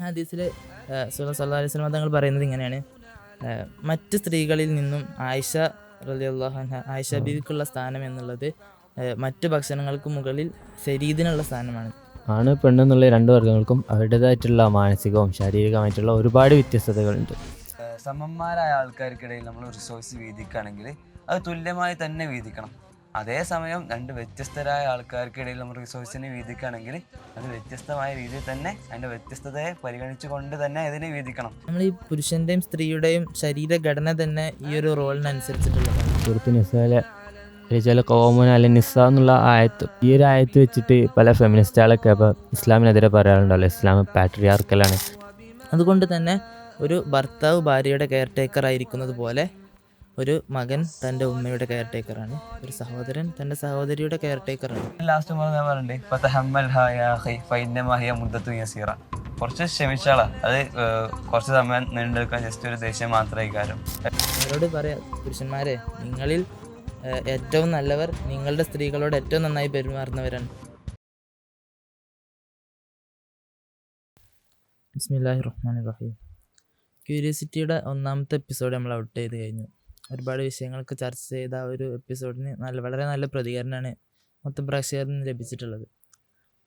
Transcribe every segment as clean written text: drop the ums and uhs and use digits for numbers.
ഹദീസിൽ സല്ലല്ലാഹു അലൈഹി വസല്ലം തങ്ങൾ പറയുന്നത് ഇങ്ങനെയാണ്: മറ്റ് സ്ത്രീകളിൽ നിന്നും ആയിഷ റളിയല്ലാഹു അൻഹ, ആയിഷ ബീവിക്കുള്ള സ്ഥാനം എന്നുള്ളത് മറ്റ് ഭക്ഷണങ്ങൾക്ക് മുകളിൽ ശരീരത്തിനുള്ള സ്ഥാനമാണ്. ആണ് പെണ്ണെന്നുള്ള രണ്ട് വർഗ്ഗങ്ങൾക്കും അവരുടേതായിട്ടുള്ള മാനസികവും ശാരീരികമായിട്ടുള്ള ഒരുപാട് വ്യത്യസ്തതകളുണ്ട്. സമന്മാരായ ആൾക്കാർക്കിടയിൽ നമ്മൾ റിസോഴ്സ് വീതിക്കുകയാണെങ്കിൽ അത് തുല്യമായി തന്നെ വീതിക്കണം. അതേസമയം രണ്ട് വ്യത്യസ്തരായ ആൾക്കാർക്കിടയിൽ നമ്മൾ റിസോഴ്സിനെ വീതിക്കുകയാണെങ്കിൽ അത് വ്യത്യസ്തമായ രീതിയിൽ തന്നെ അതിൻ്റെ വ്യത്യസ്തതയെ പരിഗണിച്ചുകൊണ്ട് തന്നെ അതിനെ വീതിക്കണം. നമ്മൾ ഈ പുരുഷൻ്റെയും സ്ത്രീയുടെയും ശരീരഘടന തന്നെ ഈ ഒരു റോളിനനുസരിച്ചിട്ടുള്ളതാണ്. സുഹൃത്ത് നിസാലെ ചില കോമൺ അല്ലെ നിസ എന്നുള്ള ആയത്ത്, ഈ ഒരു ആയത്ത് വെച്ചിട്ട് പല ഫെമിനിസ്റ്റുകളൊക്കെ ഇപ്പോൾ ഇസ്ലാമിനെതിരെ പറയാറുണ്ടല്ലോ, ഇസ്ലാം പാട്രിയാർക്കലാണ്. അതുകൊണ്ട് തന്നെ ഒരു ഭർത്താവ് ഭാര്യയുടെ കെയർ ടേക്കർ ആയിരിക്കുന്നത് പോലെ ഒരു മകൻ തൻ്റെ ഉമ്മയുടെ കെയർ ടേക്കറാണ്, ഒരു സഹോദരൻ തൻ്റെ സഹോദരിയുടെ കെയർ ടേക്കറാണ്. ലാസ്റ്റ് കുറച്ച് ക്ഷമിച്ചാളാ, അത് കുറച്ച് സമയം നീണ്ടെടുക്കാൻ ജസ്റ്റ് ഒരു ദേഷ്യം മാത്രമായി കാര്യം. അവരോട് പറയാം, പുരുഷന്മാരെ, നിങ്ങളിൽ ഏറ്റവും നല്ലവർ നിങ്ങളുടെ സ്ത്രീകളോട് ഏറ്റവും നന്നായി പെരുമാറുന്നവരാണ്. ബിസ്മില്ലാഹിർ റഹ്മാനിർ റഹീം. ക്യൂരിയോസിറ്റിയുടെ ഒന്നാമത്തെ എപ്പിസോഡ് നമ്മൾ ഔട്ട് ചെയ്ത് കഴിഞ്ഞു. ഒരുപാട് വിഷയങ്ങൾക്ക് ചർച്ച ചെയ്ത ആ ഒരു എപ്പിസോഡിന് വളരെ നല്ല പ്രതികരണമാണ് മൊത്തം പ്രേക്ഷകരിൽ നിന്ന് ലഭിച്ചിട്ടുള്ളത്.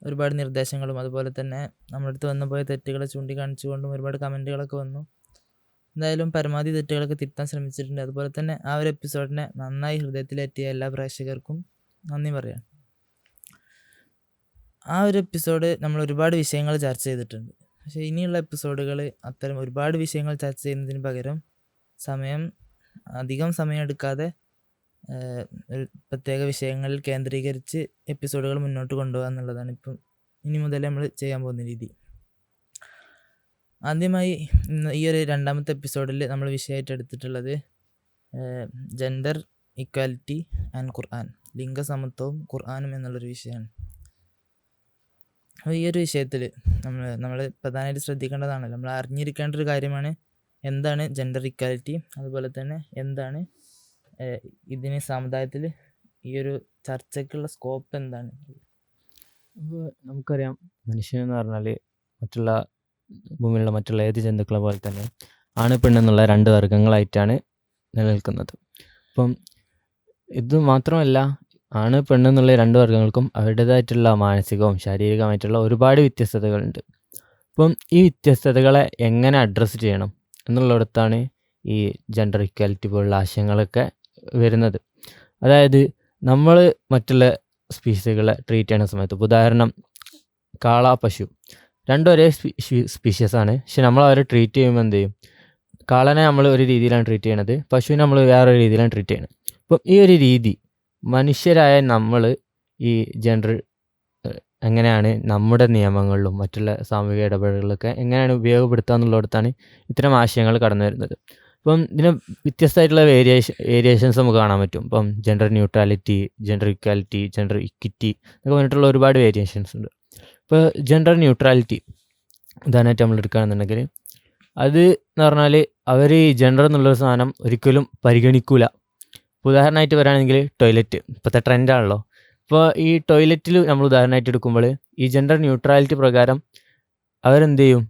ഒരുപാട് നിർദ്ദേശങ്ങളും അതുപോലെ തന്നെ നമ്മുടെ അടുത്ത് വന്നു പോയ തെറ്റുകളെ ചൂണ്ടിക്കാണിച്ചുകൊണ്ടും ഒരുപാട് കമൻറ്റുകളൊക്കെ വന്നു. എന്തായാലും പരമാവധി തെറ്റുകളൊക്കെ തിരുത്താൻ ശ്രമിച്ചിട്ടുണ്ട്. അതുപോലെ തന്നെ ആ ഒരു എപ്പിസോഡിനെ നന്നായി ഹൃദയത്തിലെത്തിയ എല്ലാ പ്രേക്ഷകർക്കും നന്ദി പറയാം. ആ ഒരു എപ്പിസോഡ് നമ്മൾ ഒരുപാട് വിഷയങ്ങൾ ചർച്ച ചെയ്തിട്ടുണ്ട്. പക്ഷേ ഇനിയുള്ള എപ്പിസോഡുകൾ അത്തരം ഒരുപാട് വിഷയങ്ങൾ ചർച്ച ചെയ്യുന്നതിന് പകരം അധികം സമയം എടുക്കാതെ ഒരു പ്രത്യേക വിഷയങ്ങളിൽ കേന്ദ്രീകരിച്ച് എപ്പിസോഡുകൾ മുന്നോട്ട് കൊണ്ടുപോകുക എന്നുള്ളതാണ് ഇപ്പം ഇനി മുതൽ നമ്മൾ ചെയ്യാൻ പോകുന്ന രീതി. ആദ്യമായി ഈ ഒരു രണ്ടാമത്തെ എപ്പിസോഡിൽ നമ്മൾ വിഷയമായിട്ട് എടുത്തിട്ടുള്ളത് ജെൻഡർ ഇക്വാലിറ്റി ആൻഡ് ഖുർആൻ, ലിംഗസമത്വവും ഖുർആനും എന്നുള്ളൊരു വിഷയമാണ്. അപ്പോൾ ഈ ഒരു വിഷയത്തിൽ നമ്മൾ പ്രധാനമായിട്ട് ശ്രദ്ധിക്കേണ്ടതാണല്ലോ, നമ്മൾ അറിഞ്ഞിരിക്കേണ്ട ഒരു കാര്യമാണ് എന്താണ് ജെൻഡർ ഇക്വാലിറ്റി, അതുപോലെ തന്നെ എന്താണ് ഇതിന് സമുദായത്തിൽ ഈ ഒരു ചർച്ചയ്ക്കുള്ള സ്കോപ്പ് എന്താണ്. അപ്പോൾ നമുക്കറിയാം, മനുഷ്യനെന്ന് പറഞ്ഞാൽ മറ്റുള്ള ഭൂമിയിലുള്ള മറ്റുള്ള ഏത് ജന്തുക്കളെ പോലെ തന്നെ ആണ് പെണ്ണെന്നുള്ള രണ്ട് വർഗ്ഗങ്ങളായിട്ടാണ് നിലനിൽക്കുന്നത്. അപ്പം ഇത് മാത്രമല്ല, ആണ് പെണ്ണെന്നുള്ള രണ്ട് വർഗ്ഗങ്ങൾക്കും അവരുടേതായിട്ടുള്ള മാനസികവും ശാരീരികമായിട്ടുള്ള ഒരുപാട് വ്യത്യസ്തതകളുണ്ട്. അപ്പം ഈ വ്യത്യസ്തതകളെ എങ്ങനെ അഡ്രസ്സ് ചെയ്യണം എന്നുള്ളിടത്താണ് ഈ ജെൻഡർ ഇക്വാലിറ്റി പോലുള്ള ആശയങ്ങളൊക്കെ വരുന്നത്. അതായത് നമ്മൾ മറ്റുള്ള സ്പീഷീസുകളെ ട്രീറ്റ് ചെയ്യുന്ന സമയത്ത്, ഉദാഹരണം കാള, പശു, രണ്ടും ഒരേ സ്പീഷ്യസാണ്. പക്ഷെ നമ്മൾ അവരെ ട്രീറ്റ് ചെയ്യുമ്പോൾ എന്ത് ചെയ്യും? കാളനെ നമ്മൾ ഒരു രീതിയിലാണ് ട്രീറ്റ് ചെയ്യണത്, പശുവിനെ നമ്മൾ വേറൊരു രീതിയിലാണ് ട്രീറ്റ് ചെയ്യണത്. അപ്പം ഈ ഒരു രീതി മനുഷ്യരായ നമ്മൾ ഈ ജെൻഡർ എങ്ങനെയാണ് നമ്മുടെ നിയമങ്ങളിലും മറ്റുള്ള സാമൂഹിക ഇടപെടലുകളൊക്കെ എങ്ങനെയാണ് ഉപയോഗപ്പെടുത്തുക എന്നുള്ളിടത്താണ് ഇത്തരം ആശയങ്ങൾ കടന്നു വരുന്നത്. അപ്പം ഇതിന് വ്യത്യസ്തമായിട്ടുള്ള വേരിയേഷൻസ് നമുക്ക് കാണാൻ പറ്റും. ഇപ്പം gender neutrality, gender equality, gender equity എന്നൊക്കെ പറഞ്ഞിട്ടുള്ള ഒരുപാട് വേരിയേഷൻസ് ഉണ്ട്. ഇപ്പോൾ ജെൻഡർ ന്യൂട്രാലിറ്റി ഉദാഹരണമായിട്ട് നമ്മൾ എടുക്കുകയാണെന്നുണ്ടെങ്കിൽ, അത് എന്ന് പറഞ്ഞാൽ അവർ ഈ ജെൻഡർ എന്നുള്ളൊരു സാധനം ഒരിക്കലും പരിഗണിക്കൂല. ഉദാഹരണമായിട്ട് പറയുകയാണെങ്കിൽ ടോയ്ലറ്റ് ഇപ്പോഴത്തെ ട്രെൻഡാണല്ലോ. ഇപ്പോൾ ഈ ടോയ്ലറ്റിൽ നമ്മൾ ഉദാഹരണമായിട്ട് എടുക്കുമ്പോൾ ഈ ജെൻഡർ ന്യൂട്രാലിറ്റി പ്രകാരം അവരെന്ത് ചെയ്യും?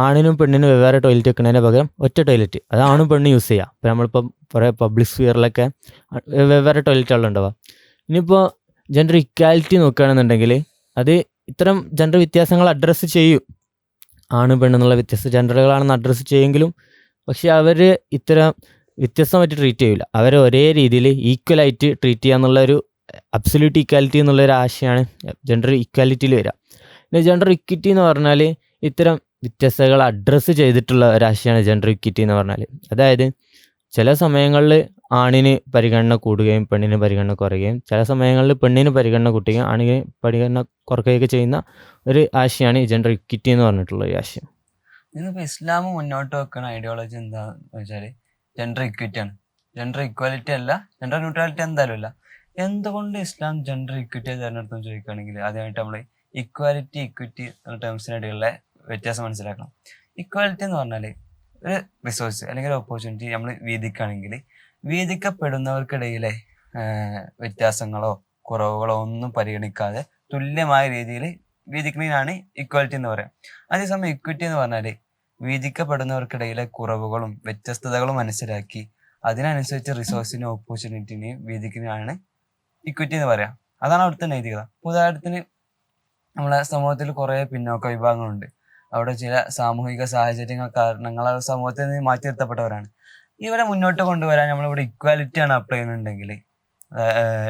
ആണിനും പെണ്ണിനും വെവ്വേറെ ടോയ്ലറ്റ് വെക്കുന്നതിന് പകരം ഒറ്റ ടോയ്ലറ്റ്, അത് ആണും പെണ്ണും യൂസ് ചെയ്യുക. ഇപ്പോൾ നമ്മളിപ്പം കുറേ പബ്ലിക് സ്ഫിയറിലൊക്കെ വെവ്വേറെ ടോയ്ലറ്റുകളുണ്ടാവുക. ഇനിയിപ്പോൾ ജെൻഡർ ഇക്വാലിറ്റി നോക്കുകയാണെന്നുണ്ടെങ്കിൽ അത് ഇത്തരം ജെൻഡർ വ്യത്യാസങ്ങൾ അഡ്രസ്സ് ചെയ്യും. ആണും പെണ്ണെന്നുള്ള വ്യത്യസ്ത ജെൻഡറുകളാണെന്ന് അഡ്രസ്സ് ചെയ്യുമെങ്കിലും പക്ഷേ അവർ ഇത്തരം വ്യത്യസ്തമായിട്ട് ട്രീറ്റ് ചെയ്യില്ല. അവരെ ഒരേ രീതിയിൽ ഈക്വലായിട്ട് ട്രീറ്റ് ചെയ്യുക എന്നുള്ളൊരു അബ്സല്യൂട്ട് ഈക്വാലിറ്റി എന്നുള്ളൊരു ആശയമാണ് ജെൻഡർ ഇക്വാലിറ്റിയിൽ വരിക. പിന്നെ ജെൻഡർ ഇക്വിറ്റി എന്ന് പറഞ്ഞാൽ ഇത്തരം വ്യത്യസ്തതകൾ അഡ്രസ്സ് ചെയ്തിട്ടുള്ള ഒരാശയമാണ് ജെൻഡർ ഇക്വിറ്റി എന്ന് പറഞ്ഞാൽ. അതായത് ചില സമയങ്ങളിൽ ആണിന് പരിഗണന കൂടുകയും പെണ്ണിന് പരിഗണന കുറയുകയും, ചില സമയങ്ങളിൽ പെണ്ണിന് പരിഗണന കൂട്ടുകയും ആണിന് പരിഗണന കുറയ്ക്കുകയൊക്കെ ചെയ്യുന്ന ഒരു ആശയമാണ് ഈ ജെൻഡർ ഇക്വിറ്റി എന്ന് പറഞ്ഞിട്ടുള്ള ഒരു ആശയം. ഇതിപ്പോൾ ഇസ്ലാം മുന്നോട്ട് വെക്കുന്ന ഐഡിയോളജി എന്താണെന്ന് വെച്ചാൽ ജെൻഡർ ഇക്വിറ്റി ആണ്. ജെൻഡർ ഇക്വാലിറ്റി അല്ല, ജെൻഡർ ന്യൂട്രാലിറ്റി എന്തായാലും അല്ല. എന്തുകൊണ്ട് ഇസ്ലാം ജെൻഡർ ഇക്വിറ്റി തിരഞ്ഞെടുത്തെന്ന് ചോദിക്കുകയാണെങ്കിൽ ആദ്യമായിട്ട് നമ്മൾ ഇക്വാലിറ്റി ഇക്വിറ്റി എന്ന ടേംസിനിടയിലുള്ള വ്യത്യാസം മനസ്സിലാക്കണം. ഇക്വാലിറ്റി എന്ന് പറഞ്ഞാൽ ഒരു റിസോഴ്സ് അല്ലെങ്കിൽ ഒരു ഓപ്പർച്യൂണിറ്റി നമ്മൾ വീതിക്കുകയാണെങ്കിൽ വീതിക്കപ്പെടുന്നവർക്കിടയിലെ വ്യത്യാസങ്ങളോ കുറവുകളോ ഒന്നും പരിഗണിക്കാതെ തുല്യമായ രീതിയിൽ വീതിക്കുന്നതിനാണ് ഇക്വാലിറ്റി എന്ന് പറയാം. അതേസമയം ഇക്വിറ്റി എന്ന് പറഞ്ഞാൽ വീതിക്കപ്പെടുന്നവർക്കിടയിലെ കുറവുകളും വ്യത്യസ്തതകളും മനസ്സിലാക്കി അതിനനുസരിച്ച് റിസോഴ്സിനെയും ഓപ്പർച്യൂണിറ്റിനെയും വീതിക്കുന്നതിനാണ് ഇക്വിറ്റി എന്ന് പറയാം. അതാണ് അവിടുത്തെ നൈതികത. ഉദാഹരണത്തിന് നമ്മളെ സമൂഹത്തിൽ കുറേ പിന്നോക്ക വിഭാഗങ്ങളുണ്ട്. അവിടെ ചില സാമൂഹിക സാഹചര്യങ്ങൾ കാരണങ്ങളാൽ സമൂഹത്തിൽ നിന്ന് മാറ്റി നിർത്തപ്പെട്ടവരാണ്. ഇവരെ മുന്നോട്ട് കൊണ്ടുവരാൻ നമ്മളിവിടെ ഇക്വാലിറ്റിയാണ് അപ്ലൈ ചെയ്യുന്നുണ്ടെങ്കിൽ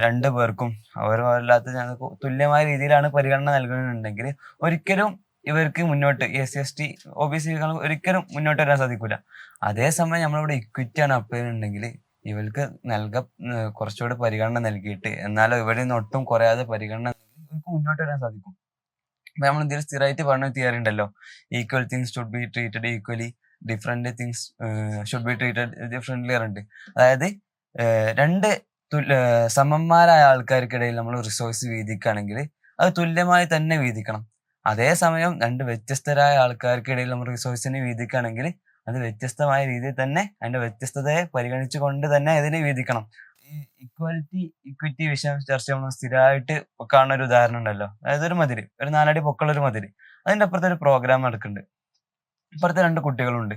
രണ്ടു പേർക്കും അവരല്ലാത്ത ഞങ്ങൾക്ക് തുല്യമായ രീതിയിലാണ് പരിഗണന നൽകുന്നുണ്ടെങ്കിൽ ഒരിക്കലും ഇവർക്ക് മുന്നോട്ട് SC/ST OBC ഒരിക്കലും മുന്നോട്ട് വരാൻ സാധിക്കില്ല. അതേസമയം നമ്മളിവിടെ ഇക്വിറ്റിയാണ് അപ്ലൈ ചെയ്യുന്നുണ്ടെങ്കിൽ ഇവർക്ക് കുറച്ചുകൂടി പരിഗണന നൽകിയിട്ട് എന്നാലും ഇവരിൽ നിന്ന് ഒട്ടും കുറയാതെ പരിഗണന ഇവർക്ക് മുന്നോട്ട് വരാൻ സാധിക്കും. അപ്പൊ നമ്മൾ ഇതിൽ സ്ഥിരമായിട്ട് പറഞ്ഞ തിയറി ഉണ്ടല്ലോ, equal things should be treated equally, different things should be treated differently ഉണ്ട്. അതായത് രണ്ട് സമന്മാരായ ആൾക്കാർക്കിടയിൽ നമ്മൾ റിസോഴ്സ് വീതിക്കുകയാണെങ്കിൽ അത് തുല്യമായി തന്നെ വീതിക്കണം. അതേസമയം രണ്ട് വ്യത്യസ്തരായ ആൾക്കാർക്കിടയിൽ നമ്മൾ റിസോഴ്സിനെ വീതിക്കുകയാണെങ്കിൽ അത് വ്യത്യസ്തമായ രീതിയിൽ തന്നെ അതിന്റെ വ്യത്യസ്തതയെ പരിഗണിച്ചു കൊണ്ട് തന്നെ അതിനെ വീതിക്കണം. ഈ ഇക്വിറ്റി വിഷയം ചർച്ച ചെയ്യുമ്പോൾ സ്ഥിരമായിട്ട് കാണുന്ന ഒരു ഉദാഹരണം ഉണ്ടല്ലോ, അതായത് ഒരു മതില്, ഒരു 4 അടി പൊക്കമുള്ള ഒരു മതില്, അതിന്റെ അപ്പുറത്തെ ഒരു പ്രോഗ്രാം നടക്കുന്നുണ്ട്. ഇപ്പുറത്തെ 2 കുട്ടികളുണ്ട്.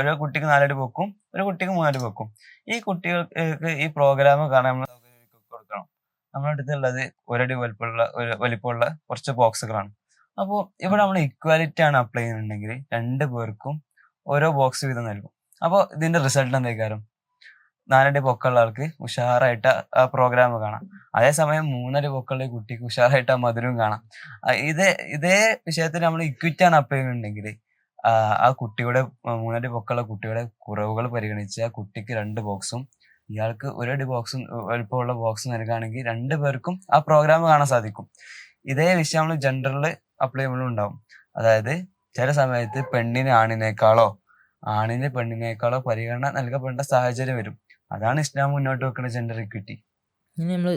ഒരു കുട്ടിക്ക് 4 അടി പൊക്കും, ഒരു കുട്ടിക്ക് 3 അടി പൊക്കും. ഈ കുട്ടികൾക്ക് ഈ പ്രോഗ്രാം കാണാൻ നമ്മൾ കൊടുക്കണം. നമ്മുടെ അടുത്തുള്ളത് 1 അടി വലിപ്പമുള്ള കുറച്ച് ബോക്സുകളാണ്. അപ്പോൾ ഇവിടെ നമ്മൾ ഇക്വാലിറ്റി ആണ് അപ്ലൈ ചെയ്യുന്നുണ്ടെങ്കിൽ 2 പേർക്കും ഓരോ ബോക്സ് വീതം നൽകും. അപ്പോൾ ഇതിന്റെ റിസൾട്ട് എന്തായിരിക്കും? 4 അടി പൊക്കമുള്ള ആൾക്ക് ഉഷാറായിട്ട് ആ പ്രോഗ്രാം കാണാം. അതേസമയം 3 അടി പൊക്കമുള്ള കുട്ടിക്ക് ഉഷാറായിട്ട് ആ മധുരവും കാണാം. ഇതേ വിഷയത്തിൽ നമ്മൾ ഇക്വിറ്റി ആണ് അപ്ലൈ ചെയ്യുന്നുണ്ടെങ്കിൽ ആ കുട്ടിയുടെ 3 അടി പൊക്കമുള്ള കുട്ടിയുടെ കുറവുകൾ പരിഗണിച്ച് ആ കുട്ടിക്ക് 2 ബോക്സും ഇയാൾക്ക് 1 അടി ബോക്സും വലിപ്പമുള്ള ബോക്സും നൽകുകയാണെങ്കിൽ 2 പേർക്കും ആ പ്രോഗ്രാം കാണാൻ സാധിക്കും. ഇതേ വിഷയം നമ്മൾ ജെൻഡറിൽ അപ്ലൈ ചെയ്യുമ്പോഴും ഉണ്ടാവും. അതായത് ചില സമയത്ത് പെണ്ണിന് ആണിനേക്കാളോ ആണിന് പെണ്ണിനേക്കാളോ പരിഗണന നൽകപ്പെടേണ്ട സാഹചര്യം വരും. അതാണ് ഇസ്ലാം മുന്നോട്ട് വെക്കുന്ന ജെൻഡർ ഇക്വിറ്റി. ഇനി നമ്മൾ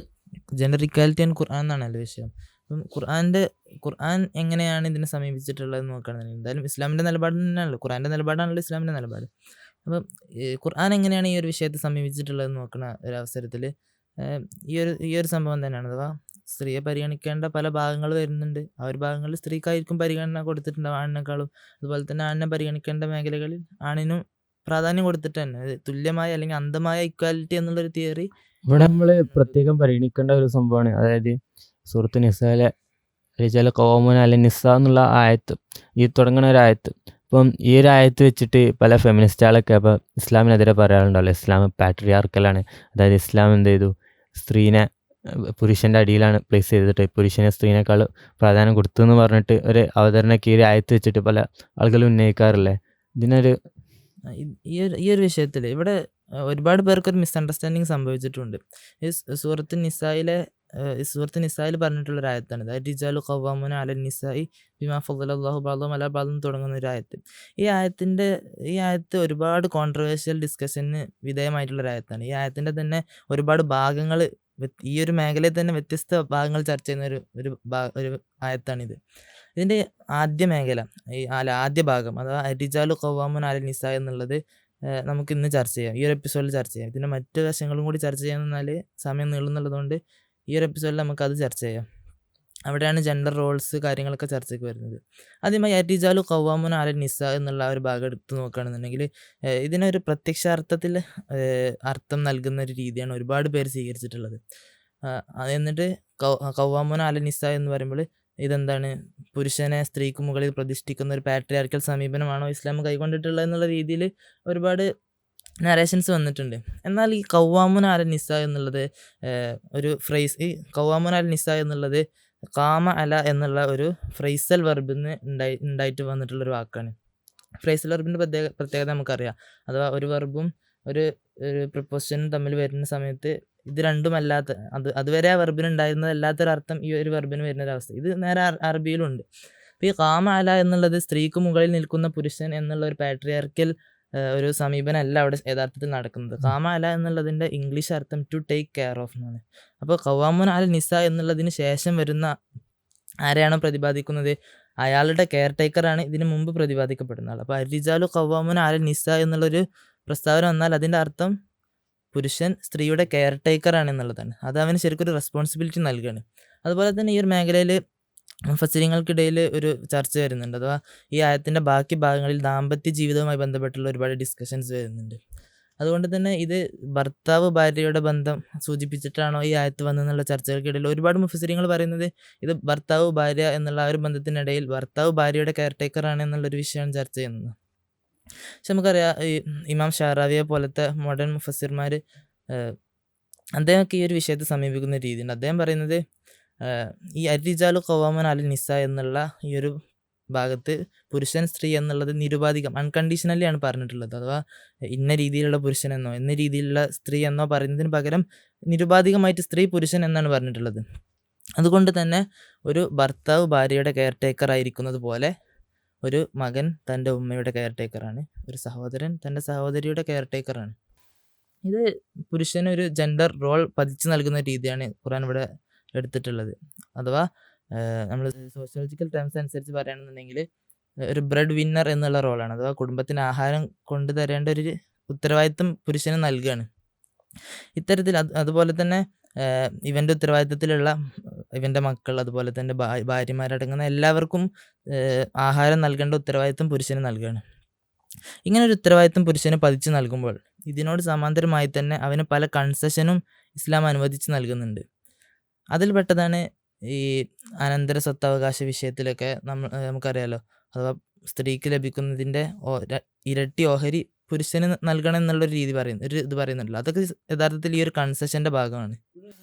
ജെൻഡർ ഇക്വാലിറ്റി ആൻഡ് ഖുർആൻ എന്നാണല്ലോ വിഷയം. അപ്പം ഖുർആൻ എങ്ങനെയാണ് ഇതിനെ സമീപിച്ചിട്ടുള്ളത് നോക്കുകയാണെന്നുണ്ടെങ്കിൽ എന്തായാലും ഇസ്ലാമിൻ്റെ നിലപാട് തന്നെയാണല്ലോ, ഖുർആൻ്റെ നിലപാടാണല്ലോ ഇസ്ലാമിൻ്റെ നിലപാട്. അപ്പം ഖുർആൻ എങ്ങനെയാണ് ഈ ഒരു വിഷയത്തെ സമീപിച്ചിട്ടുള്ളത് നോക്കുന്ന ഒരു അവസരത്തിൽ ഈ ഒരു സംഭവം തന്നെയാണ്. അഥവാ സ്ത്രീയെ പരിഗണിക്കേണ്ട പല ഭാഗങ്ങൾ വരുന്നുണ്ട്. ആ ഒരു ഭാഗങ്ങളിൽ സ്ത്രീക്കായിരിക്കും പരിഗണന കൊടുത്തിട്ടുണ്ടാവും ആണിനേക്കാളും. അതുപോലെ തന്നെ ആണിനെ പരിഗണിക്കേണ്ട മേഖലകളിൽ ആണിനും പ്രാധാന്യം കൊടുത്തിട്ട് തന്നെ തുല്യമായ അല്ലെങ്കിൽ അന്ധമായ ഇക്വാലിറ്റി എന്നുള്ളൊരു തിയറി ഇവിടെ നമ്മൾ പ്രത്യേകം പരിഗണിക്കേണ്ട ഒരു സംഭവമാണ്. അതായത് സൂറത്ത് നിസായിലെ റിജാല ഖവാമൂന അല നിസ എന്നുള്ള ആയത്ത്, ഈ തുടങ്ങുന്ന ഒരു ആയത്ത്. അപ്പം ഈ ഒരു ആയത്ത് വെച്ചിട്ട് പല ഫെമിനിസ്റ്റുകളൊക്കെ ഇപ്പോൾ ഇസ്ലാമിനെതിരെ പറയാറുണ്ടല്ലോ, ഇസ്ലാം പാട്രിയാർക്കലാണ്. അതായത് ഇസ്ലാം എന്ത് ചെയ്തു, സ്ത്രീനെ പുരുഷൻ്റെ അടിയിലാണ് പ്ലേസ് ചെയ്തിട്ട് പുരുഷനെ സ്ത്രീനേക്കാൾ പ്രാധാന്യം കൊടുത്തു എന്ന് പറഞ്ഞിട്ട് ഒരു അവതരണക്ക് ഈ ഒരു ആയത്ത് വെച്ചിട്ട് പല ആളുകളും ഉന്നയിക്കാറില്ലേ. ഇതിനൊരു ഈ ഒരു വിഷയത്തിൽ ഇവിടെ ഒരുപാട് പേർക്കൊരു മിസ്അണ്ടർസ്റ്റാൻഡിങ് സംഭവിച്ചിട്ടുണ്ട്. ഈ സൂറത്ത് നിസായിൽ പറഞ്ഞിട്ടുള്ളൊരു ആയത്താണ്. അതായത് റിജാലു ഖവ്വാമൂന അലൻ നിസാഇ ബിമാ ഫളലല്ലാഹു ബഅദഹും അലാ ബഅദിൻ തുടങ്ങുന്ന ഒരു ആയത്ത്. ഈ ആയത്ത് ഒരുപാട് കോൺട്രവേഴ്ഷ്യൽ ഡിസ്കഷന് വിധേയമായിട്ടുള്ളൊരു ആയത്താണ്. ഈ ആയത്തിൻ്റെ തന്നെ ഒരുപാട് ഭാഗങ്ങൾ ഈ ഒരു മേഖലയിൽ തന്നെ വ്യത്യസ്ത ഭാഗങ്ങൾ ചർച്ച ചെയ്യുന്ന ഒരു ആയത്താണിത്. ഇതിൻ്റെ ആദ്യ ഭാഗം അഥവാ റിജാലു ഖവ്വാമൂന അലൻ നിസാ എന്നുള്ളത് നമുക്ക് ഇന്ന് ചർച്ച ചെയ്യാം, ഈ ഒരു എപ്പിസോഡിൽ ചർച്ച ചെയ്യാം. ഇതിൻ്റെ മറ്റ് വശങ്ങളും കൂടി ചർച്ച ചെയ്യാമെന്നാൽ സമയം നീളുന്നുള്ളതുകൊണ്ട് ഈ ഒരു എപ്പിസോഡിൽ നമുക്കത് ചർച്ച ചെയ്യാം. അവിടെയാണ് ജെൻഡർ റോൾസ് കാര്യങ്ങളൊക്കെ ചർച്ചയ്ക്ക് വരുന്നത്. ആദ്യമായി റിജാലു ഖവ്വാമൂന അലൻ നിസാ എന്നുള്ള ഒരു ഭാഗം എടുത്ത് നോക്കുകയാണെന്നുണ്ടെങ്കിൽ ഇതിനൊരു പ്രത്യക്ഷാർത്ഥത്തിൽ അർത്ഥം നൽകുന്ന ഒരു രീതിയാണ് ഒരുപാട് പേര് സ്വീകരിച്ചിട്ടുള്ളത്. എന്നിട്ട് ഖവ്വാമൂന അലൻ നിസാ എന്ന് പറയുമ്പോൾ ഇതെന്താണ്, പുരുഷനെ സ്ത്രീക്ക് മുകളിൽ പ്രതിഷ്ഠിക്കുന്ന ഒരു പാട്രിയാർക്കൽ സമീപനമാണോ ഇസ്ലാം കൈക്കൊണ്ടിട്ടുള്ളത് എന്നുള്ള രീതിയിൽ ഒരുപാട് നറേഷൻസ് വന്നിട്ടുണ്ട്. എന്നാൽ ഈ ഖവ്വാമൂന അലൻ നിസാ എന്നുള്ളത് ഒരു ഫ്രേസ്, ഈ ഖവ്വാമൂന അലൻ നിസാ എന്നുള്ളത് ഖാമ അല എന്നുള്ള ഒരു ഫ്രൈസൽ വെർബിൽ നിന്ന് ഉണ്ടായിട്ട് വന്നിട്ടുള്ളൊരു വാക്കാണ്. ഫ്രൈസൽ വെർബിൻ്റെ പ്രത്യേകത നമുക്കറിയാം. അഥവാ ഒരു വെർബും ഒരു പ്രിപ്പോസിഷനും തമ്മിൽ വരുന്ന സമയത്ത് ഇത് രണ്ടുമല്ലാത്ത അതുവരെ ആ വെർബിന് ഉണ്ടായിരുന്നതല്ലാത്തൊരർത്ഥം ഈ ഒരു വെർബിന് വരുന്നൊരവസ്ഥ ഇത് നേരെ അറബിയിലുണ്ട്. അപ്പോൾ ഈ ഖാമ അല എന്നുള്ളത് സ്ത്രീക്ക് മുകളിൽ നിൽക്കുന്ന പുരുഷൻ എന്നുള്ള ഒരു പാട്രിയാർക്കൽ ഒരു സമീപനമല്ല അവിടെ യഥാർത്ഥത്തിൽ നടക്കുന്നത്. ഖാമ അല എന്നുള്ളതിൻ്റെ ഇംഗ്ലീഷ് അർത്ഥം ടു ടേക്ക് കെയർ ഓഫ് എന്നാണ്. അപ്പോൾ ഖവ്വാമൂന അല നിസാ എന്നുള്ളതിന് ശേഷം വരുന്ന ആരെയാണോ പ്രതിപാദിക്കുന്നത്, അയാളുടെ കെയർ ടേക്കറാണ് ഇതിന് മുമ്പ് പ്രതിപാദിക്കപ്പെടുന്ന ആൾ. അപ്പോൾ റിജാലു ഖവ്വാമൂന അല നിസാ എന്നുള്ളൊരു പ്രസ്താവന വന്നാൽ അതിൻ്റെ അർത്ഥം പുരുഷൻ സ്ത്രീയുടെ കെയർ ടേക്കറാണ് എന്നുള്ളതാണ്. അത് അവന് ശരിക്കും ഒരു റെസ്പോൺസിബിലിറ്റി നൽകുകയാണ്. അതുപോലെ തന്നെ ഈ ഒരു മേഖലയിൽ മുഫസ്സിരിങ്ങൾക്കിടയിൽ ഒരു ചർച്ച വരുന്നുണ്ട്. അഥവാ ഈ ആയത്തിൻ്റെ ബാക്കി ഭാഗങ്ങളിൽ ദാമ്പത്യ ജീവിതവുമായി ബന്ധപ്പെട്ടുള്ള ഒരുപാട് ഡിസ്കഷൻസ് വരുന്നുണ്ട്. അതുകൊണ്ട് തന്നെ ഇത് ഭർത്താവ് ഭാര്യയുടെ ബന്ധം സൂചിപ്പിച്ചിട്ടാണോ ഈ ആയത്ത് വന്നതെന്നുള്ള ചർച്ചകൾക്കിടയിൽ ഒരുപാട് മുഫസ്സിരിങ്ങൾ പറയുന്നത് ഇത് ഭർത്താവ് ഭാര്യ എന്നുള്ള ആ ഒരു ബന്ധത്തിനിടയിൽ ഭർത്താവ് ഭാര്യയുടെ കെയർ ടേക്കറാണ് എന്നുള്ളൊരു വിഷയമാണ് ചർച്ച ചെയ്യുന്നത്. പക്ഷെ നമുക്കറിയാം ഈ ഇമാം ഷാറാവിയെ പോലത്തെ മോഡേൺ മുഫസ്സിർമാർ അദ്ദേഹമൊക്കെ ഈ ഒരു വിഷയത്തെ സമീപിക്കുന്ന രീതിയുണ്ട്. അദ്ദേഹം പറയുന്നത് ഈ അരിജാലു ഖവാമുൻ അലൻ നിസ എന്നുള്ള ഈ ഒരു ഭാഗത്ത് പുരുഷൻ സ്ത്രീ എന്നുള്ളത് നിരുപാധികം അൺകണ്ടീഷണലി ആണ് പറഞ്ഞിട്ടുള്ളത്. അഥവാ ഇന്ന രീതിയിലുള്ള പുരുഷനെന്നോ ഇന്ന രീതിയിലുള്ള സ്ത്രീ എന്നോ പറയുന്നതിന് പകരം നിരുപാധികമായിട്ട് സ്ത്രീ പുരുഷൻ എന്നാണ് പറഞ്ഞിട്ടുള്ളത്. അതുകൊണ്ട് തന്നെ ഒരു ഭർത്താവ് ഭാര്യയുടെ കെയർ ടേക്കർ ആയിരിക്കുന്നത് പോലെ ഒരു മകൻ തൻ്റെ ഉമ്മയുടെ കെയർ ടേക്കറാണ്, ഒരു സഹോദരൻ തൻ്റെ സഹോദരിയുടെ കെയർ ടേക്കറാണ്. ഇത് പുരുഷന് ഒരു ജെൻഡർ റോൾ പതിച്ചു നൽകുന്ന രീതിയാണ് ഖുർആൻ ഇവിടെ എടുത്തിട്ടുള്ളത്. അഥവാ നമ്മൾ സോഷ്യോളജിക്കൽ ടേംസ് അനുസരിച്ച് പറയുകയാണെന്നുണ്ടെങ്കിൽ ഒരു ബ്രെഡ് വിന്നർ എന്നുള്ള റോളാണ്. അഥവാ കുടുംബത്തിന് ആഹാരം കൊണ്ടുതരേണ്ട ഒരു ഉത്തരവാദിത്വം പുരുഷന് നൽകുകയാണ്. ഇത്തരത്തിൽ അതുപോലെ തന്നെ ഇവൻ്റെ ഉത്തരവാദിത്തത്തിലുള്ള ഇവൻ്റെ മക്കൾ അതുപോലെ തന്നെ ഭാര്യമാരടങ്ങുന്ന എല്ലാവർക്കും ആഹാരം നൽകേണ്ട ഉത്തരവാദിത്വം പുരുഷന് നൽകുകയാണ്. ഇങ്ങനെ ഒരു ഉത്തരവാദിത്വം പുരുഷന് പതിച്ചു നൽകുമ്പോൾ ഇതിനോട് സമാന്തരമായി തന്നെ അവന് പല കൺസെഷനും ഇസ്ലാം അനുവദിച്ച് നൽകുന്നുണ്ട്. അതിൽപ്പെട്ടതാണ് ഈ അനന്തര സ്വത്തവകാശ വിഷയത്തിലൊക്കെ നമുക്കറിയാലോ. അഥവാ സ്ത്രീക്ക് ലഭിക്കുന്നതിൻ്റെ ഇരട്ടി ഓഹരി പുരുഷന് നൽകണം എന്നുള്ളൊരു രീതി ഇത് പറയുന്നുണ്ടല്ലോ. അതൊക്കെ യഥാർത്ഥത്തിൽ ഈ ഒരു കൺസെഷന്റെ ഭാഗമാണ്.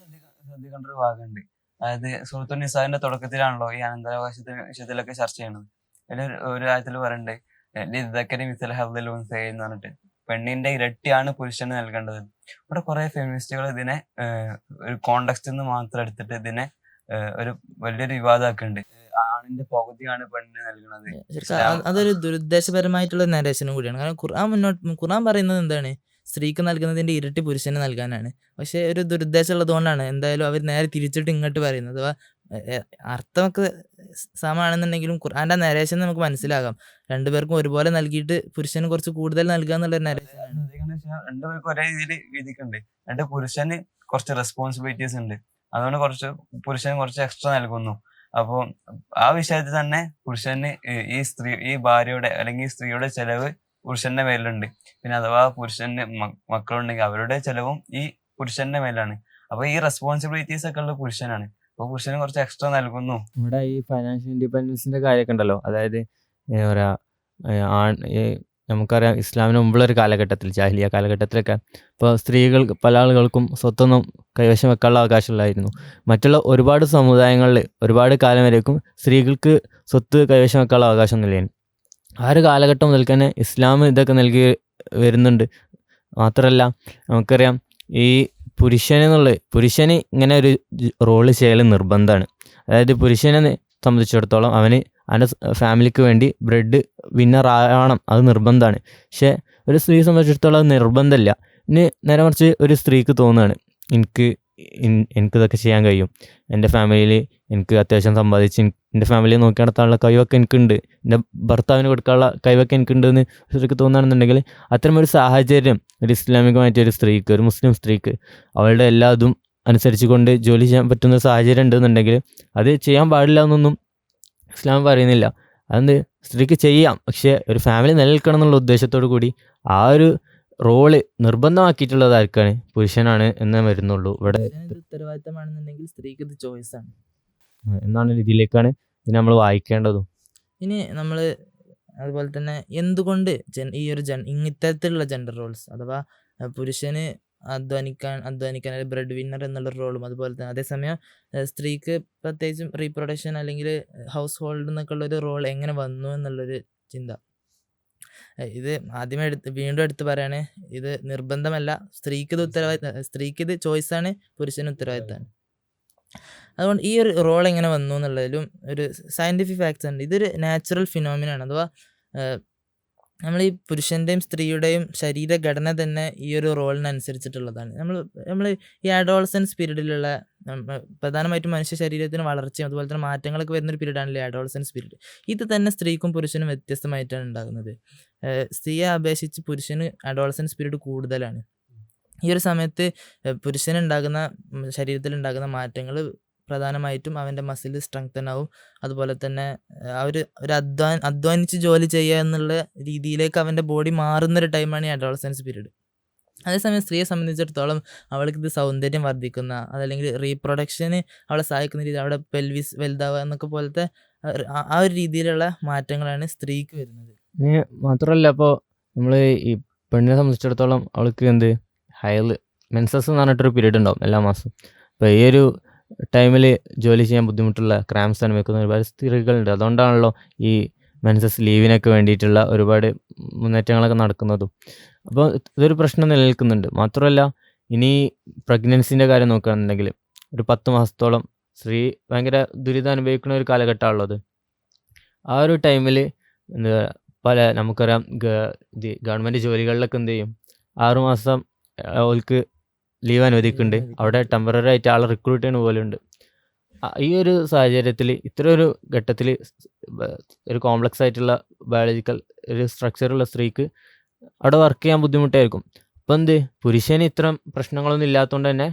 ശ്രദ്ധിക്കേണ്ട ഒരു ഭാഗമുണ്ട്. അതായത് സൂറത്തുൻ നിസാഇന്റെ തുടക്കത്തിലാണല്ലോ ഈ അനന്തരാവകാശത്തിന്റെ വിഷയത്തിലൊക്കെ ചർച്ച ചെയ്യണത്. അതിൽ ഒരു കാര്യത്തിൽ പറയണ്ടേ ലിദ്ദക്കരി മിസ്ല ഹദ്ദിൽ ഉൻസയൈൻ എന്ന് പറഞ്ഞിട്ട് പെണ്ണിന്റെ ഇരട്ടിയാണ് പുരുഷന് നൽകേണ്ടത്. ഇവിടെ കുറെ ഫെമിനിസ്റ്റുകൾ ഇതിനെ ഒരു കോണ്ടെക്സ്റ്റ് നിന്ന് മാത്രം എടുത്തിട്ട് ഇതിനെ ഒരു വലിയൊരു വിവാദമാക്കുന്നുണ്ട്. ആണിന്റെ പകുതിയാണ് പെണ്ണിന് നൽകുന്നത്. അതൊരു ദുരുദ്ദേശപരമായിട്ടുള്ള നരേഷനും കൂടിയാണ്. കാരണം ഖുർആൻ പറയുന്നത് എന്താണ്, സ്ത്രീക്ക് നൽകുന്നതിന്റെ ഇരട്ടി പുരുഷന് നൽകാനാണ്. പക്ഷെ ഒരു ദുരുദ്ദേശം ഉള്ളത് കൊണ്ടാണ് എന്തായാലും അവർ നേരെ തിരിച്ചിട്ട് ഇങ്ങോട്ട് പറയുന്നത്. അഥവാ അർത്ഥമൊക്കെ സമാണെന്നുണ്ടെങ്കിലും ഖുർആന്റെ നരേഷൻ നമുക്ക് മനസ്സിലാകാം. രണ്ടുപേർക്കും ഒരുപോലെ നൽകിയിട്ട് പുരുഷന് കുറച്ച് കൂടുതൽ നൽകുക എന്നുള്ള നരേഷനാണ്. രണ്ടുപേർക്കും ഒരേ രീതിയിൽ വിധിക്കുന്നുണ്ട്. രണ്ട് പുരുഷന് കുറച്ച് റെസ്പോൺസിബിലിറ്റീസ് ഉണ്ട്, അതുകൊണ്ട് പുരുഷന് കുറച്ച് എക്സ്ട്രാ നൽകുന്നു. അപ്പോൾ ആ വിഷയത്തിൽ തന്നെ പുരുഷന് ഈ ഭാര്യയുടെ അല്ലെങ്കിൽ ഈ സ്ത്രീയുടെ ചെലവ് പുരുഷന്റെ മേലുണ്ട്. പിന്നെ അഥവാ പുരുഷന് മക്കളുണ്ടെങ്കിൽ അവരുടെ ചെലവും ഈ പുരുഷന്റെ മേലാണ്. അപ്പൊ ഈ റെസ്പോൺസിബിലിറ്റീസ് ഒക്കെ ഉള്ള പുരുഷനാണ്. അപ്പൊ പുരുഷന് കുറച്ച് എക്സ്ട്രാ നൽകുന്നു. ഇവിടെ ഈ ഫൈനാൻഷ്യൽ ഇൻഡിപെൻഡൻസിന്റെ കാര്യമൊക്കെ ഉണ്ടല്ലോ. അതായത് എന്താ പറയാ, നമുക്കറിയാം ഇസ്ലാമിന് മുമ്പുള്ള ഒരു കാലഘട്ടത്തിൽ, ജാഹിലിയ കാലഘട്ടത്തിലൊക്കെ ഇപ്പോൾ സ്ത്രീകൾക്ക് പല ആളുകൾക്കും സ്വത്തൊന്നും കൈവശം വെക്കാനുള്ള അവകാശമില്ലായിരുന്നു. മറ്റുള്ള ഒരുപാട് സമുദായങ്ങളിൽ ഒരുപാട് കാലം വരേക്കും സ്ത്രീകൾക്ക് സ്വത്ത് കൈവശം വെക്കാനുള്ള അവകാശമൊന്നുമില്ലായിരുന്നു. ആ ഒരു കാലഘട്ടം മുതൽ തന്നെ ഇസ്ലാം ഇതൊക്കെ നൽകി വരുന്നുണ്ട്. മാത്രമല്ല നമുക്കറിയാം ഈ പുരുഷന് ഇങ്ങനെ ഒരു റോള് ചെയ്യൽ നിർബന്ധമാണ്. അതായത് പുരുഷനെ സംബന്ധിച്ചിടത്തോളം അവന് അവൻ്റെ ഫാമിലിക്ക് വേണ്ടി ബ്രെഡ് വിന്നർ ആവണം, അത് നിർബന്ധമാണ്. പക്ഷേ ഒരു സ്ത്രീയെ സംബന്ധിച്ചിടത്തോളം അത് നിർബന്ധമില്ല. ഇനി നേരെ മറിച്ച് ഒരു സ്ത്രീക്ക് തോന്നുകയാണ് എനിക്കിതൊക്കെ ചെയ്യാൻ കഴിയും, എൻ്റെ ഫാമിലിയിൽ എനിക്ക് അത്യാവശ്യം സമ്പാദിച്ച് എൻ്റെ ഫാമിലിയെ നോക്കി നടത്താനുള്ള കഴിവൊക്കെ എനിക്കുണ്ട്, എൻ്റെ ഭർത്താവിന് കൊടുക്കാനുള്ള കഴിവൊക്കെ എനിക്കുണ്ട് എന്ന് സ്ത്രീക്ക് തോന്നുകയാണെന്നുണ്ടെങ്കിൽ അത്തരമൊരു സാഹചര്യം ഒരു ഇസ്ലാമികമായിട്ട് ഒരു സ്ത്രീക്ക്, ഒരു മുസ്ലിം സ്ത്രീക്ക് അവളുടെ എല്ലാ ഇതും അനുസരിച്ച് കൊണ്ട് ജോലി ചെയ്യാൻ പറ്റുന്ന ഒരു സാഹചര്യം ഉണ്ടെന്നുണ്ടെങ്കിൽ അത് ചെയ്യാൻ പാടില്ല എന്നൊന്നും ഇസ്ലാം പറയുന്നില്ല. അതെന്ത്, സ്ത്രീക്ക് ചെയ്യാം, പക്ഷേ ഒരു ഫാമിലി നിലനിൽക്കണം എന്നുള്ള ഉദ്ദേശത്തോടു കൂടി ആ ഒരു റോള് നിർബന്ധമാക്കിയിട്ടുള്ളത് ആർക്കാണ്? പുരുഷനാണ് എന്നേ വരുന്നുള്ളൂ. ഇവിടെ ഉത്തരവാദിത്തമാണെന്നുണ്ടെങ്കിൽ സ്ത്രീക്ക് ഇത് ചോയ്സ് ആണ് എന്നാണ് രീതിയിലേക്കാണ് ഇത് നമ്മൾ വായിക്കേണ്ടതും. ഇനി നമ്മൾ അതുപോലെ തന്നെ എന്തുകൊണ്ട് ഈ ഒരു ഇത്തരത്തിലുള്ള ജെൻഡർ റോൾസ്, അഥവാ പുരുഷന് അധ്വാനിക്കാൻ ബ്രെഡ് വിന്നർ എന്നുള്ള റോളും അതുപോലെ തന്നെ അതേസമയം സ്ത്രീക്ക് പ്രത്യേകിച്ചും റീപ്രൊഡക്ഷൻ അല്ലെങ്കിൽ ഹൗസ് ഹോൾഡ് എന്നൊക്കെ ഉള്ളൊരു റോൾ എങ്ങനെ വന്നു എന്നുള്ളൊരു ചിന്ത. ഇത് ആദ്യമേ വീണ്ടും എടുത്ത് പറയാണ്, ഇത് നിർബന്ധമല്ല, സ്ത്രീക്ക് ഇത് ചോയ്സാണ്, പുരുഷന് ഉത്തരവാദിത്തമാണ്. അതുകൊണ്ട് ഈ ഒരു റോൾ എങ്ങനെ വന്നു എന്നുള്ളതിലും ഒരു സയൻറ്റിഫിക് ഫാക്ട്സ് ഉണ്ട്. ഇതൊരു നാച്ചുറൽ ഫിനോമിനാണ്. അഥവാ നമ്മൾ ഈ പുരുഷൻ്റെയും സ്ത്രീയുടെയും ശരീരഘടന തന്നെ ഈ ഒരു റോളിനനുസരിച്ചിട്ടുള്ളതാണ്. നമ്മൾ ഈ അഡോളസൻസ് പീരീഡിലുള്ള പ്രധാനമായിട്ടും മനുഷ്യ ശരീരത്തിന് വളർച്ചയും അതുപോലെ തന്നെ മാറ്റങ്ങളൊക്കെ വരുന്നൊരു പീരീഡാണല്ലോ അഡോളസൻസ് പീരീഡ്. ഇത് തന്നെ സ്ത്രീക്കും പുരുഷനും വ്യത്യസ്തമായിട്ടാണ് ഉണ്ടാകുന്നത്. സ്ത്രീയെ അപേക്ഷിച്ച് പുരുഷന് അഡോളസൻസ് പീരീഡ് കൂടുതലാണ്. ഈ ഒരു സമയത്ത് ശരീരത്തിലുണ്ടാകുന്ന മാറ്റങ്ങൾ പ്രധാനമായിട്ടും അവൻ്റെ മസിൽ സ്ട്രെങ്തൻ ആവും. അതുപോലെ തന്നെ ഒരു അധ്വാനിച്ച് ജോലി ചെയ്യുക എന്നുള്ള രീതിയിലേക്ക് അവൻ്റെ ബോഡി മാറുന്നൊരു ടൈമാണ് ഈ അഡോളസൻസ് പീരീഡ്. അതേസമയം സ്ത്രീയെ സംബന്ധിച്ചിടത്തോളം അവൾക്കിത് സൗന്ദര്യം വർദ്ധിക്കുന്ന, അതല്ലെങ്കിൽ റീപ്രൊഡക്ഷന് അവളെ സഹായിക്കുന്ന രീതി, അവിടെ പെൽവിസ് വലുതാവുക എന്നൊക്കെ പോലത്തെ ആ ഒരു രീതിയിലുള്ള മാറ്റങ്ങളാണ് സ്ത്രീക്ക് വരുന്നത്. ഇനി മാത്രമല്ല, അപ്പോൾ നമ്മൾ ഈ പെണ്ണിനെ സംബന്ധിച്ചിടത്തോളം അവൾക്ക് എന്ത് മെൻസസ് എന്ന് പറഞ്ഞിട്ടൊരു പീരീഡ് ഉണ്ടാവും എല്ലാ മാസവും. അപ്പോൾ ഈ ഒരു ടൈമിൽ ജോലി ചെയ്യാൻ ബുദ്ധിമുട്ടുള്ള ക്രാംസ് അനുഭവിക്കുന്ന ഒരുപാട് സ്ത്രീകളുണ്ട്. അതുകൊണ്ടാണല്ലോ ഈ മെൻസസ് ലീവിനൊക്കെ വേണ്ടിയിട്ടുള്ള ഒരുപാട് മുന്നേറ്റങ്ങളൊക്കെ നടക്കുന്നതും. അപ്പോൾ ഇതൊരു പ്രശ്നം നിലനിൽക്കുന്നുണ്ട്. മാത്രമല്ല, ഇനി പ്രഗ്നൻസിൻ്റെ കാര്യം നോക്കുകയാണെന്നുണ്ടെങ്കിൽ ഒരു 10 മാസത്തോളം സ്ത്രീ ഭയങ്കര ദുരിതം അനുഭവിക്കുന്ന ഒരു കാലഘട്ടമാണുള്ളത്. ആ ഒരു ടൈമിൽ എന്താ നമുക്കറിയാം ഗവൺമെൻറ് ജോലികളിലൊക്കെ എന്ത് ചെയ്യും, 6 മാസം അവൾക്ക് ലീവ് അനുവദിക്കുന്നുണ്ട്. അവിടെ ടെമ്പററി ആയിട്ട് ആളെ റിക്രൂട്ട് ചെയ്യുന്ന പോലെ ഉണ്ട്. ഈ ഒരു സാഹചര്യത്തിൽ ഇത്തരം ഒരു ഘട്ടത്തിൽ ഒരു കോംപ്ലക്സ് ആയിട്ടുള്ള ബയോളജിക്കൽ ഒരു സ്ട്രക്ചറുള്ള സ്ത്രീക്ക് അവിടെ വർക്ക് ചെയ്യാൻ ബുദ്ധിമുട്ടായിരിക്കും. അപ്പം എന്ത്, പുരുഷന് ഇത്തരം പ്രശ്നങ്ങളൊന്നും ഇല്ലാത്തതുകൊണ്ട് തന്നെ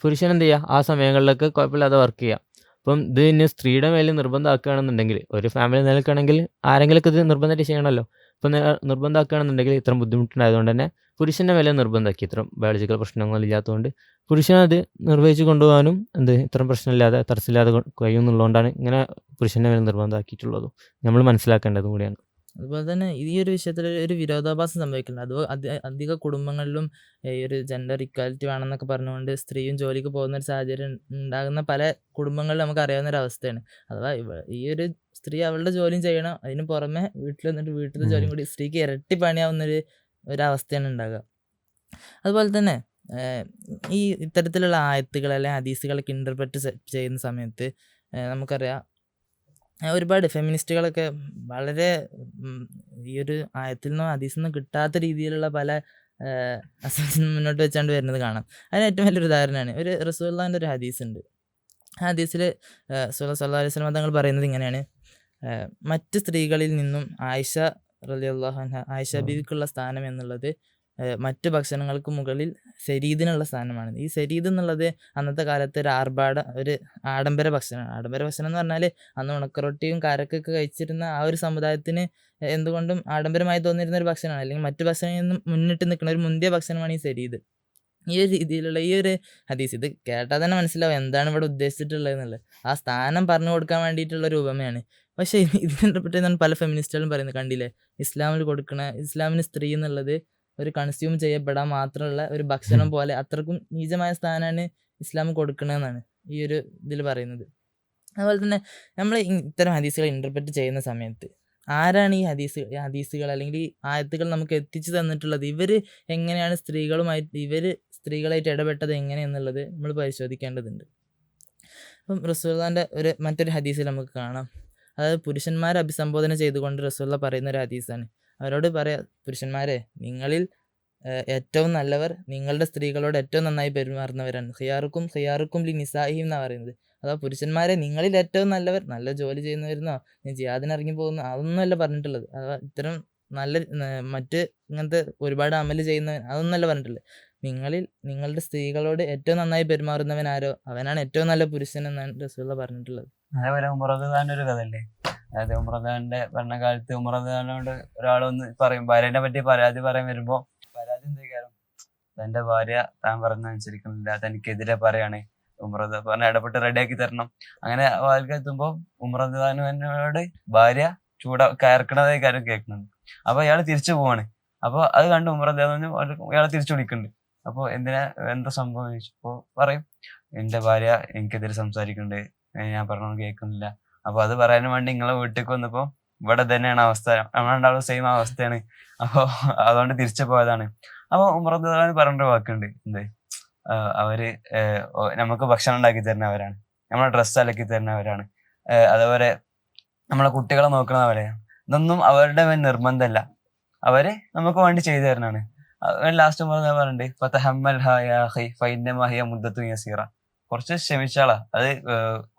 പുരുഷൻ എന്ത് ചെയ്യുക, ആ സമയങ്ങളിലൊക്കെ കുഴപ്പമില്ലാതെ വർക്ക് ചെയ്യുക. അപ്പം ഇത് ഇനി സ്ത്രീയുടെ മേലെ നിർബന്ധമാക്കുകയാണെന്നുണ്ടെങ്കിൽ, ഒരു ഫാമിലി നിലനിൽക്കുകയാണെങ്കിൽ ആരെങ്കിലുമൊക്കെ ഇത് നിർബന്ധമായിട്ട് ചെയ്യണമല്ലോ. അപ്പം നിർബന്ധമാക്കുകയാണെന്നുണ്ടെങ്കിൽ ഇത്തരം ബുദ്ധിമുട്ടുണ്ടായതുകൊണ്ട് തന്നെ പുരുഷൻ്റെ മേലെ നിർബന്ധമാക്കി. ഇത്തരം ബയോളജിക്കൽ പ്രശ്നങ്ങളില്ലാത്തതുകൊണ്ട് പുരുഷനത് നിർവഹിച്ച് കൊണ്ടുപോകാനും ഇത്തരം പ്രശ്നമില്ലാതെ തടസ്സമില്ലാതെ കഴിയുമെന്നുള്ളതുകൊണ്ടാണ് ഇങ്ങനെ പുരുഷൻ്റെ മേലെ നിർബന്ധമാക്കിയിട്ടുള്ളതും നമ്മൾ മനസ്സിലാക്കേണ്ടതും കൂടിയാണ്. അതുപോലെ തന്നെ ഈ ഒരു വിഷയത്തിൽ ഒരു വിരോധാഭാസം സംഭവിക്കുന്നുണ്ട്. അത് അധിക കുടുംബങ്ങളിലും ഈ ഒരു ജെൻഡർ ഇക്വാലിറ്റി വേണമെന്നൊക്കെ പറഞ്ഞുകൊണ്ട് സ്ത്രീയും ജോലിക്ക് പോകുന്ന ഒരു സാഹചര്യം ഉണ്ടാകുന്ന പല കുടുംബങ്ങളിലും നമുക്ക് അറിയാവുന്ന ഒരു അവസ്ഥയാണ്. അഥവാ ഈ ഒരു സ്ത്രീ അവളുടെ ജോലിയും ചെയ്യണം, അതിന് പുറമെ വീട്ടിൽ നിന്നിട്ട് വീട്ടിലെ ജോലിയും കൂടി സ്ത്രീക്ക് ഇരട്ടി പണിയാവുന്നൊരു അവസ്ഥയാണ് ഉണ്ടാകുക. അതുപോലെ തന്നെ ഈ ഇത്തരത്തിലുള്ള ആയത്തുകൾ അല്ലെങ്കിൽ ഹദീസുകളൊക്കെ ഇൻ്റർപ്രറ്റ് ചെയ്യുന്ന സമയത്ത് നമുക്കറിയാം ഒരുപാട് ഫെമിനിസ്റ്റുകളൊക്കെ വളരെ ഈ ഒരു ആയത്തിൽ നിന്നോ ഹദീസിൽ നിന്നോ കിട്ടാത്ത രീതിയിലുള്ള പല അസംഷൻ മുന്നോട്ട് വെച്ചാണ്ട് വരുന്നത് കാണാം. അതിന് ഏറ്റവും വലിയൊരു ഉദാഹരണമാണ് ഒരു റസൂലുള്ളാഹിൻ്റെ ഒരു ഹദീസ് ഉണ്ട്. ആ ഹദീസിൽ സല്ലല്ലാഹു അലൈഹി വസല്ലം തങ്ങൾ പറയുന്നത് ഇങ്ങനെയാണ്: മറ്റ് സ്ത്രീകളിൽ നിന്നും ആയിഷ റളിയല്ലാഹു അൻഹ, ആയിഷ ബീവിക്കുള്ള സ്ഥാനം എന്നുള്ളത് മറ്റു ഭക്ഷണങ്ങൾക്ക് മുകളിൽ സെരീദിനുള്ള സ്ഥാനമാണ്. ഈ സെരീദ് എന്നുള്ളത് അന്നത്തെ കാലത്ത് ഒരു ആഡംബര ഭക്ഷണമാണ്. ആഡംബര ഭക്ഷണം എന്ന് പറഞ്ഞാൽ അന്ന് ഉണക്കറൊട്ടിയും കാരക്കൊക്കെ കഴിച്ചിരുന്ന ആ ഒരു സമുദായത്തിന് എന്തുകൊണ്ടും ആഡംബരമായി തോന്നിയിരുന്ന ഒരു ഭക്ഷണമാണ്, അല്ലെങ്കിൽ മറ്റു ഭക്ഷണങ്ങളിൽ നിന്നും മുന്നിട്ട് നിൽക്കുന്ന ഒരു മുന്തിയ ഭക്ഷണമാണ് ഈ സെരീദ്. ഈ ഒരു രീതിയിലുള്ള ഈ ഒരു ഹദീസ് ഇത് കേട്ടാൽ തന്നെ മനസ്സിലാവും എന്താണ് ഇവിടെ ഉദ്ദേശിച്ചിട്ടുള്ളത് എന്നുള്ളത്. ആ സ്ഥാനം പറഞ്ഞു കൊടുക്കാൻ വേണ്ടിയിട്ടുള്ള ഒരു ഉപമയാണ്. പക്ഷേ ഇതിനെ പറ്റി പല ഫെമിനിസ്റ്റുകളും പറയുന്നത് കണ്ടില്ലേ, ഇസ്ലാമിന് സ്ത്രീ എന്നുള്ളത് ഒരു കൺസ്യൂം ചെയ്യപ്പെടാൻ മാത്രമുള്ള ഒരു ഭക്ഷണം പോലെ അത്രക്കും നീചമായ സ്ഥാനമാണ് ഇസ്ലാം കൊടുക്കണമെന്നാണ് ഈ ഒരു ഇതിൽ പറയുന്നത്. അതുപോലെ തന്നെ നമ്മൾ ഇത്തരം ഹദീസുകൾ ഇൻ്റർപ്രറ്റ് ചെയ്യുന്ന സമയത്ത് ആരാണ് ഈ ഹദീസുകൾ അല്ലെങ്കിൽ ഈ ആയത്തുകൾ നമുക്ക് എത്തിച്ചു തന്നിട്ടുള്ളത്, എങ്ങനെയാണ് സ്ത്രീകളായിട്ട് ഇടപെട്ടത് എങ്ങനെയെന്നുള്ളത് നമ്മൾ പരിശോധിക്കേണ്ടതുണ്ട്. അപ്പം റസൂലുള്ളാഹിൻ്റെ മറ്റൊരു ഹദീസിൽ നമുക്ക് കാണാം, അതായത് പുരുഷന്മാരെ അഭിസംബോധന ചെയ്തുകൊണ്ട് റസൂലുള്ള പറയുന്ന ഒരു ഹദീസാണ്. അവരോട് പറയാം, പുരുഷന്മാരെ, നിങ്ങളിൽ ഏറ്റവും നല്ലവർ നിങ്ങളുടെ സ്ത്രീകളോട് ഏറ്റവും നന്നായി പെരുമാറുന്നവരാണ്. ഖിയാറുക്കും ലി നിസാഇഹിം എന്നാണ് പറയുന്നത്. അഥവാ പുരുഷന്മാരെ, നിങ്ങളിൽ ഏറ്റവും നല്ലവർ നല്ല ജോലി ചെയ്യുന്നവരുന്നോ ജിഹാദിന് ഇറങ്ങി പോകുന്ന അതൊന്നുമല്ല പറഞ്ഞിട്ടുള്ളത്. അഥവാ ഇത്തരം നല്ല മറ്റ് ഇങ്ങനത്തെ ഒരുപാട് അമല് ചെയ്യുന്നവൻ അതൊന്നുമല്ല പറഞ്ഞിട്ടുള്ളത്. നിങ്ങളുടെ സ്ത്രീകളോട് ഏറ്റവും നന്നായി പെരുമാറുന്നവൻ ആരോ അവനാണ് ഏറ്റവും നല്ല പുരുഷൻ എന്നാണ് റസൂലുള്ള പറഞ്ഞിട്ടുള്ളത്. അതേപോലെ ഉമറദാന്റെ ഒരു കഥയല്ലേ, അതായത് ഉമറദാന്റെ ഭരണകാലത്ത് ഉമറദാനോട് ഒരാളൊന്ന് പറയും, ഭാര്യനെ പറ്റി പരാതി പറയാൻ വരുമ്പോ പരാതി എന്തൊക്കെയാലും തന്റെ ഭാര്യ താൻ പറഞ്ഞ അനുസരിക്കുന്നില്ല, തനിക്കെതിരെ പറയാണ്, ഉമറദ പറഞ്ഞ ഇടപെട്ട് റെഡിയാക്കി തരണം. അങ്ങനെ വാൽക്കെത്തുമ്പോ ഉമറദാനോട് ഭാര്യ കയർക്കണതായി കാര്യം കേൾക്കുന്നുണ്ട്. അപ്പൊ ഇയാള് തിരിച്ചു പോവാണ്. അപ്പൊ അത് കണ്ട് ഉമറദാൻ ഇയാളെ തിരിച്ചു വിളിക്കുന്നുണ്ട്. അപ്പൊ എന്താ സംഭവം ചോദിച്ചപ്പോ പറയും, എന്റെ ഭാര്യ എനിക്കെതിരെ സംസാരിക്കുന്നുണ്ട്, ഞാൻ പറഞ്ഞത് കേൾക്കുന്നില്ല. അപ്പൊ അത് പറയാൻ വേണ്ടി നിങ്ങളെ വീട്ടിലേക്ക് വന്നപ്പോ ഇവിടെ തന്നെയാണ് അവസ്ഥ, നമ്മളുണ്ടാവുന്ന സെയിം അവസ്ഥയാണ്, അപ്പൊ അതുകൊണ്ട് തിരിച്ചു പോയതാണ്. അപ്പൊ ഉമറദാൻ പറഞ്ഞൊരു വാക്കുണ്ട്, അവര് നമുക്ക് ഭക്ഷണം ഉണ്ടാക്കി തരുന്നവരാണ്, നമ്മളെ ഡ്രസ്സ് അലക്കി തരുന്നവരാണ്, അതേപോലെ നമ്മളെ കുട്ടികളെ നോക്കുന്നവരെയാണ്. ഇതൊന്നും അവരുടെ മേൽ നിർബന്ധമല്ല, അവര് നമുക്ക് വേണ്ടി ചെയ്തു തരുന്നതാണ്. ലാസ്റ്റ് പറഞ്ഞിട്ടുണ്ട്, കുറച്ച് ക്ഷമിച്ചാളാ, അത്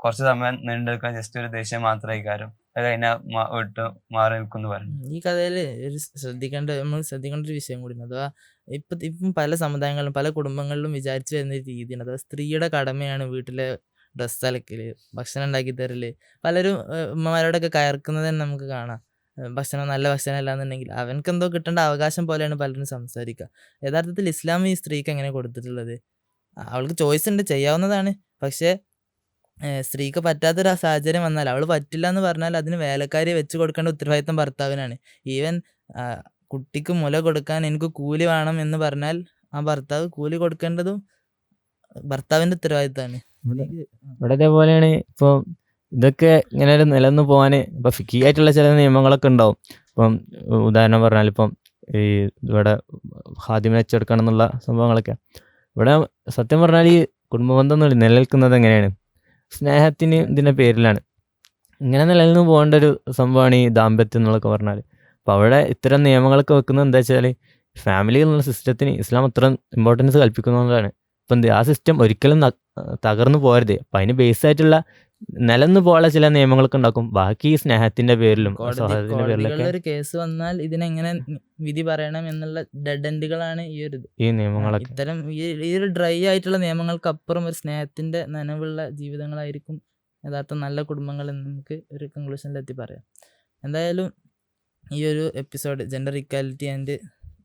കുറച്ച് സമയം നീണ്ടെടുക്കാൻ ജസ്റ്റ് ഒരു ദേഷ്യം മാത്രമായി കാര്യം, അത് കഴിഞ്ഞാൽ വിട്ട് മാറി നിൽക്കുന്നു പറഞ്ഞു. ഈ കഥയിൽ നമ്മൾ ശ്രദ്ധിക്കേണ്ട ഒരു വിഷയം കൂടി, അഥവാ ഇപ്പം പല സമുദായങ്ങളിലും പല കുടുംബങ്ങളിലും വിചാരിച്ചു വരുന്ന ഒരു രീതിയാണ്, അഥവാ സ്ത്രീയുടെ കടമയാണ് വീട്ടിലെ ഡ്രസ്സ് അലക്കൽ, ഭക്ഷണം ഉണ്ടാക്കി തരൽ, പലരും ഉമ്മമാരോടൊക്കെ കയർക്കുന്നത് തന്നെ നമുക്ക് കാണാം. ഭക്ഷണം നല്ല ഭക്ഷണം അല്ലാന്നുണ്ടെങ്കിൽ അവനക്ക് എന്തോ കിട്ടേണ്ട അവകാശം പോലെയാണ് പലരും സംസാരിക്കുക. യഥാർത്ഥത്തിൽ ഇസ്ലാം ഈ സ്ത്രീക്ക് എങ്ങനെ കൊടുത്തിട്ടുള്ളത്? അവൾക്ക് ചോയ്സ് ഉണ്ട്, ചെയ്യാവുന്നതാണ്. പക്ഷേ സ്ത്രീക്ക് പറ്റാത്തൊരു സാഹചര്യം വന്നാൽ, അവൾ പറ്റില്ല എന്ന് പറഞ്ഞാൽ അതിന് വേലക്കാരിയെ വെച്ച് കൊടുക്കേണ്ട ഉത്തരവാദിത്തം ഭർത്താവിനാണ്. ഈവൻ കുട്ടിക്ക് മുല കൊടുക്കാൻ എനിക്ക് കൂലി വേണം എന്ന് പറഞ്ഞാൽ ആ ഭർത്താവ് കൂലി കൊടുക്കേണ്ടതും ഭർത്താവിന്റെ ഉത്തരവാദിത്തമാണ്. ഇവിടെ ഇതേപോലെയാണ്. ഇപ്പോൾ ഇതൊക്കെ ഇങ്ങനെ ഒരു നിലനിന്ന് പോകാൻ ഇപ്പോൾ ഫിക്കിയായിട്ടുള്ള ചില നിയമങ്ങളൊക്കെ ഉണ്ടാവും. ഇപ്പം ഉദാഹരണം പറഞ്ഞാൽ ഇപ്പം ഈ ഇവിടെ ഹാദിമിനെ വെച്ചെടുക്കണം എന്നുള്ള സംഭവങ്ങളൊക്കെ ഇവിടെ സത്യം പറഞ്ഞാൽ ഈ കുടുംബബന്ധം നിലനിൽക്കുന്നത് എങ്ങനെയാണ്? സ്നേഹത്തിന് ഇതിൻ്റെ പേരിലാണ്. ഇങ്ങനെ നിലനിന്ന് പോകേണ്ട ഒരു സംഭവമാണ് ഈ ദാമ്പത്യം എന്നുള്ളതൊക്കെ പറഞ്ഞാൽ. അപ്പോൾ അവിടെ ഇത്തരം നിയമങ്ങളൊക്കെ വെക്കുന്നത് എന്താ വെച്ചാൽ ഫാമിലി എന്നുള്ള സിസ്റ്റത്തിന് ഇസ്ലാം അത്ര ഇമ്പോർട്ടൻസ് കൽപ്പിക്കുന്നതാണ്. അപ്പം ആ സിസ്റ്റം ഒരിക്കലും തകർന്നു പോകരുത്. അപ്പം അതിന് ബേസായിട്ടുള്ള നിലനിന്ന് പോകാനുള്ള ചില നിയമങ്ങളൊക്കെ ഉണ്ടാക്കും. ബാക്കി സ്നേഹത്തിന്റെ പേരിലും സൗഹാർദ്ദത്തിന്റെ പേരിലൊക്കെ ഒരു കേസ് വന്നാൽ ഇതിനെങ്ങനെ വിധി പറയണം എന്നുള്ള ഡെഡ് എൻഡുകളാണ് ഈ നിയമങ്ങളൊക്കെ. ഇത്തരം ഈ ഒരു ഡ്രൈ ആയിട്ടുള്ള നിയമങ്ങൾക്ക് അപ്പുറം ഒരു സ്നേഹത്തിന്റെ നനവുള്ള ജീവിതങ്ങളായിരിക്കും യഥാർത്ഥ നല്ല കുടുംബങ്ങൾ എന്ന് നമുക്ക് ഒരു കൺക്ലൂഷനിലെത്തി പറയാം. എന്തായാലും ഈ ഒരു എപ്പിസോഡ് ജെൻഡർ ഇക്വാലിറ്റി ആൻഡ്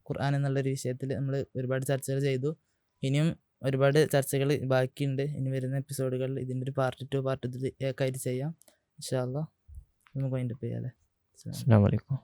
ഖുർആൻ എന്നുള്ളൊരു വിഷയത്തിൽ നമ്മൾ ഒരുപാട് ചർച്ചകൾ ചെയ്തു. ഇനിയും ഒരുപാട് ചർച്ചകൾ ബാക്കിയുണ്ട്. ഇനി വരുന്ന എപ്പിസോഡുകളിൽ ഇതിൻ്റെ ഒരു പാർട്ട് 2 പാർട്ട് 3 ഒക്കെ ആയിട്ട് ചെയ്യാം. ഇൻഷാ അല്ലാഹ് നമുക്ക് വൈൻഡപ്പ് ചെയ്യാം അല്ലേ? അസ്സലാമു അലൈക്കും.